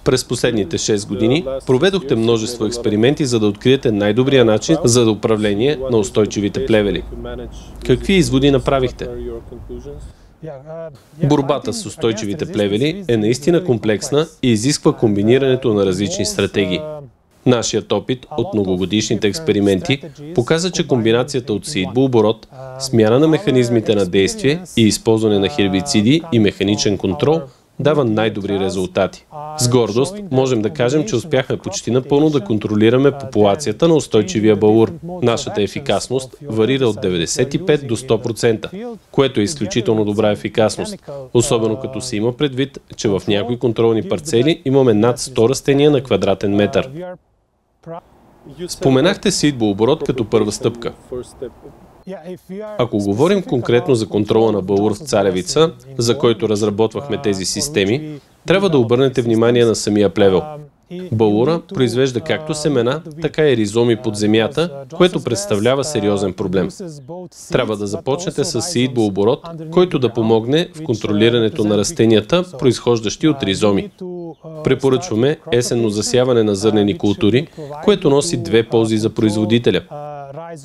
През последните 6 години проведохте множество експерименти, за да откриете най-добрия начин за управление на устойчивите плевели. Какви изводи направихте? Борбата с устойчивите плевели е наистина комплексна и изисква комбинирането на различни стратегии. Нашият опит от многогодишните експерименти показа, че комбинацията от сеитбооборот, смяна на механизмите на действие и използване на хербициди и механичен контрол дава най-добри резултати. С гордост можем да кажем, че успяхме почти напълно да контролираме популацията на устойчивия баур. Нашата ефикасност варира от 95 до 100%, което е изключително добра ефикасност, особено като се има предвид, че в някои контролни парцели имаме над 100 растения на квадратен метър. Споменахте сеитбооборот като първа стъпка. Ако говорим конкретно за контрола на баур в царевица, за който разработвахме тези системи, трябва да обърнете внимание на самия плевел. Баура произвежда както семена, така и ризоми под земята, което представлява сериозен проблем. Трябва да започнете с сеитбооборот, който да помогне в контролирането на растенията, произхождащи от ризоми. Препоръчваме есенно засяване на зърнени култури, което носи две ползи за производителя.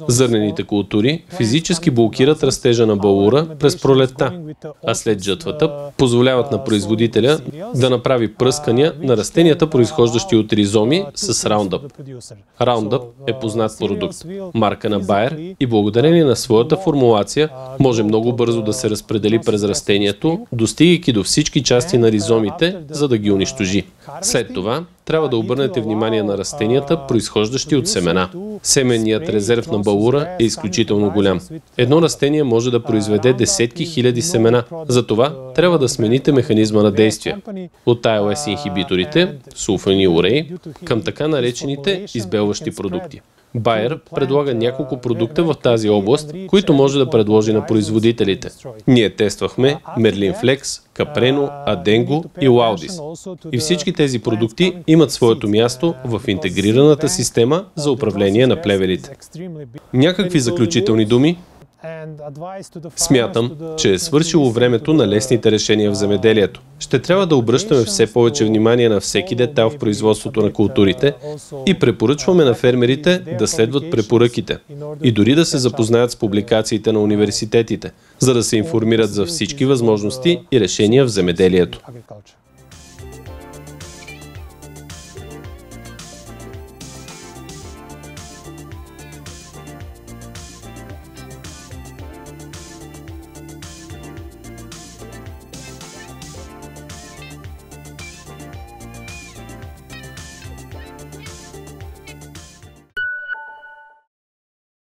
Зърнените култури физически блокират растежа на баура през пролетта, а след жатвата позволяват на производителя да направи пръскания на растенията, произхождащи от ризоми с Roundup. Roundup е познат продукт, марка на Bayer, и благодарение на своята формулация може много бързо да се разпредели през растението, достигайки до всички части на ризомите, за да ги унищожи. След това трябва да обърнете внимание на растенията, произхождащи от семена. Семенният резерв на баура е изключително голям. Едно растение може да произведе десетки хиляди семена. Затова трябва да смените механизма на действие от ALS инхибиторите, сулфонилурей, към така наречените избелващи продукти. Bayer предлага няколко продукта в тази област, които може да предложи на производителите. Ние тествахме Merlin-Flex, Capreno, Adengo и Laudis. И всички тези продукти имат своето място в интегрираната система за управление на плевелите. Някакви заключителни думи? Смятам, че е свършило времето на лесните решения в земеделието. Ще трябва да обръщаме все повече внимание на всеки детайл в производството на културите и препоръчваме на фермерите да следват препоръките и дори да се запознаят с публикациите на университетите, за да се информират за всички възможности и решения в земеделието.